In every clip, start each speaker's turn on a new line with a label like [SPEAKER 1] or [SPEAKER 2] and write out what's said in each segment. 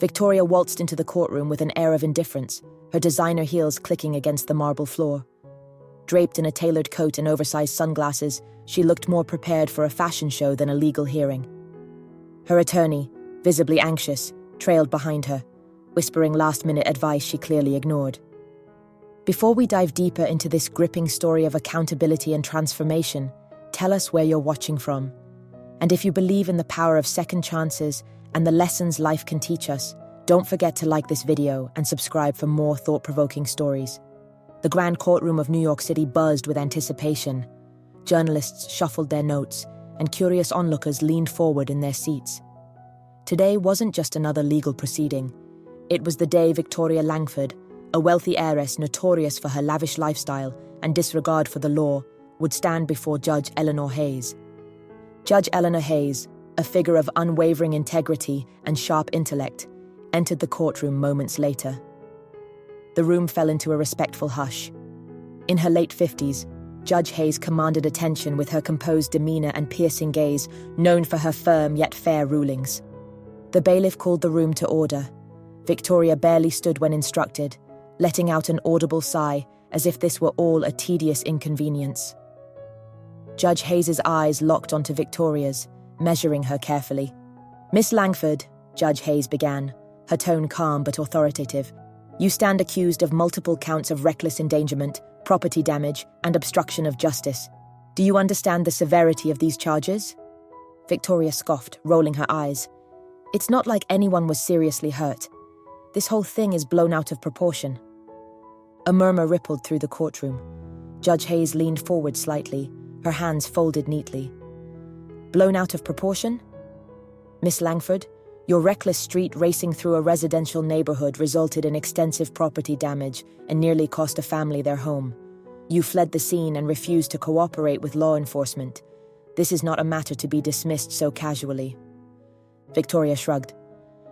[SPEAKER 1] Victoria waltzed into the courtroom with an air of indifference, her designer heels clicking against the marble floor. Draped in a tailored coat and oversized sunglasses, she looked more prepared for a fashion show than a legal hearing. Her attorney, visibly anxious, trailed behind her, whispering last-minute advice she clearly ignored. Before we dive deeper into this gripping story of accountability and transformation, tell us where you're watching from. And if you believe in the power of second chances and the lessons life can teach us, don't forget to like this video and subscribe for more thought-provoking stories. The grand courtroom of New York City buzzed with anticipation. Journalists shuffled their notes, and curious onlookers leaned forward in their seats. Today wasn't just another legal proceeding. It was the day Victoria Langford, a wealthy heiress notorious for her lavish lifestyle and disregard for the law, would stand before Judge Eleanor Hayes. Judge Eleanor Hayes, a figure of unwavering integrity and sharp intellect, entered the courtroom moments later. The room fell into a respectful hush. In her late 50s, Judge Hayes commanded attention with her composed demeanor and piercing gaze, known for her firm yet fair rulings. The bailiff called the room to order. Victoria barely stood when instructed, letting out an audible sigh as if this were all a tedious inconvenience. Judge Hayes's eyes locked onto Victoria's, measuring her carefully. "Miss Langford," Judge Hayes began, her tone calm but authoritative, "you stand accused of multiple counts of reckless endangerment, property damage, and obstruction of justice. Do you understand the severity of these charges?" Victoria scoffed, rolling her eyes. "It's not like anyone was seriously hurt. This whole thing is blown out of proportion." A murmur rippled through the courtroom. Judge Hayes leaned forward slightly, her hands folded neatly. "Blown out of proportion? Miss Langford, your reckless street racing through a residential neighborhood resulted in extensive property damage and nearly cost a family their home. You fled the scene and refused to cooperate with law enforcement. This is not a matter to be dismissed so casually." Victoria shrugged.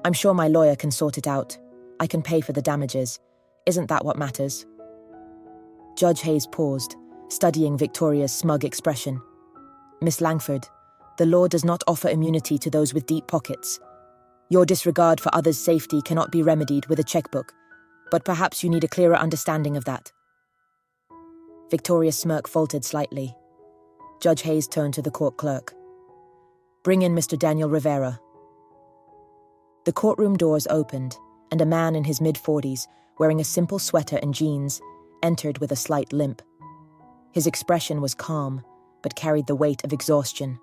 [SPEAKER 1] "I'm sure my lawyer can sort it out. I can pay for the damages. Isn't that what matters?" Judge Hayes paused, studying Victoria's smug expression. "Miss Langford, the law does not offer immunity to those with deep pockets. Your disregard for others' safety cannot be remedied with a checkbook, but perhaps you need a clearer understanding of that." Victoria's smirk faltered slightly. Judge Hayes turned to the court clerk. "Bring in Mr. Daniel Rivera." The courtroom doors opened, and a man in his mid-40s, wearing a simple sweater and jeans, entered with a slight limp. His expression was calm, but carried the weight of exhaustion.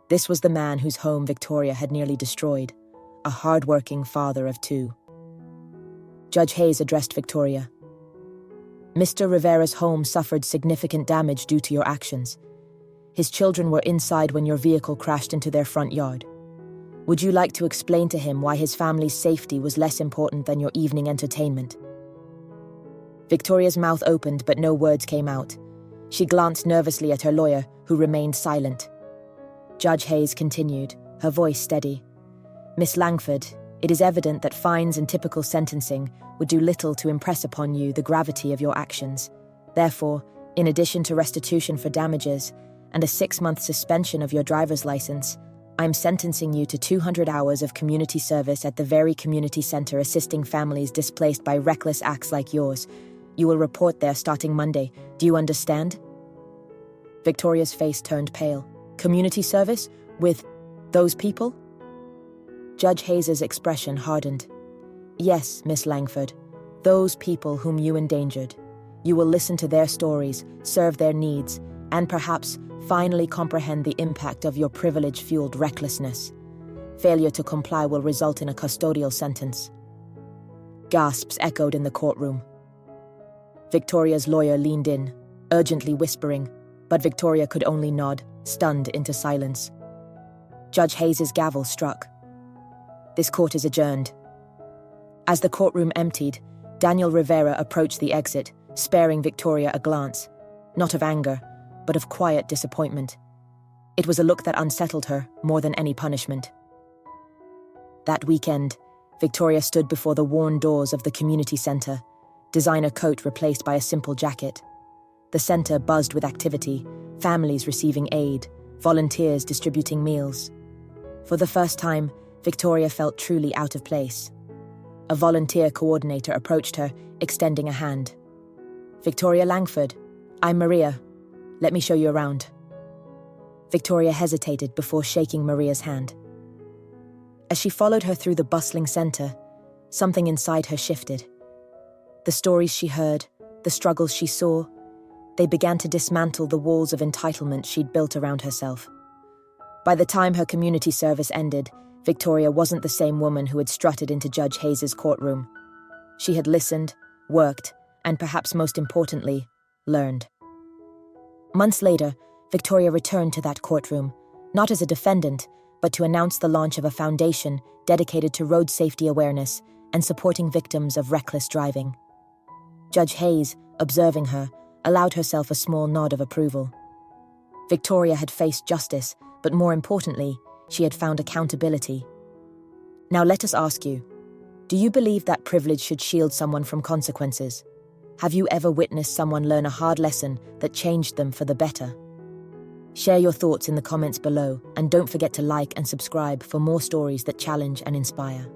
[SPEAKER 1] This was the man whose home Victoria had nearly destroyed, a hard-working father of two. Judge Hayes addressed Victoria. "Mr. Rivera's home suffered significant damage due to your actions. His children were inside when your vehicle crashed into their front yard. Would you like to explain to him why his family's safety was less important than your evening entertainment?" Victoria's mouth opened, but no words came out. She glanced nervously at her lawyer, who remained silent. Judge Hayes continued, her voice steady. "Miss Langford, it is evident that fines and typical sentencing would do little to impress upon you the gravity of your actions. Therefore, in addition to restitution for damages and a 6-month suspension of your driver's license, I'm sentencing you to 200 hours of community service at the very community center assisting families displaced by reckless acts like yours. You will report there starting Monday. Do you understand?" Victoria's face turned pale. "Community service? With those people?" Judge Hayes's expression hardened. "Yes, Miss Langford. Those people whom you endangered. You will listen to their stories, serve their needs, and perhaps finally comprehend the impact of your privilege-fueled recklessness. Failure to comply will result in a custodial sentence." Gasps echoed in the courtroom. Victoria's lawyer leaned in, urgently whispering, but Victoria could only nod, stunned into silence. Judge Hayes's gavel struck. "This court is adjourned." As the courtroom emptied, Daniel Rivera approached the exit, sparing Victoria a glance, not of anger, but of quiet disappointment. It was a look that unsettled her more than any punishment. That weekend, Victoria stood before the worn doors of the community center, designer coat replaced by a simple jacket. The center buzzed with activity, families receiving aid, volunteers distributing meals. For the first time, Victoria felt truly out of place. A volunteer coordinator approached her, extending a hand. "Victoria Langford, I'm Maria. Let me show you around." Victoria hesitated before shaking Maria's hand. As she followed her through the bustling centre, something inside her shifted. The stories she heard, the struggles she saw, they began to dismantle the walls of entitlement she'd built around herself. By the time her community service ended, Victoria wasn't the same woman who had strutted into Judge Hayes' courtroom. She had listened, worked, and perhaps most importantly, learned. Months later, Victoria returned to that courtroom, not as a defendant, but to announce the launch of a foundation dedicated to road safety awareness and supporting victims of reckless driving. Judge Hayes, observing her, allowed herself a small nod of approval. Victoria had faced justice, but more importantly, she had found accountability. Now let us ask you, do you believe that privilege should shield someone from consequences? Have you ever witnessed someone learn a hard lesson that changed them for the better? Share your thoughts in the comments below, and don't forget to like and subscribe for more stories that challenge and inspire.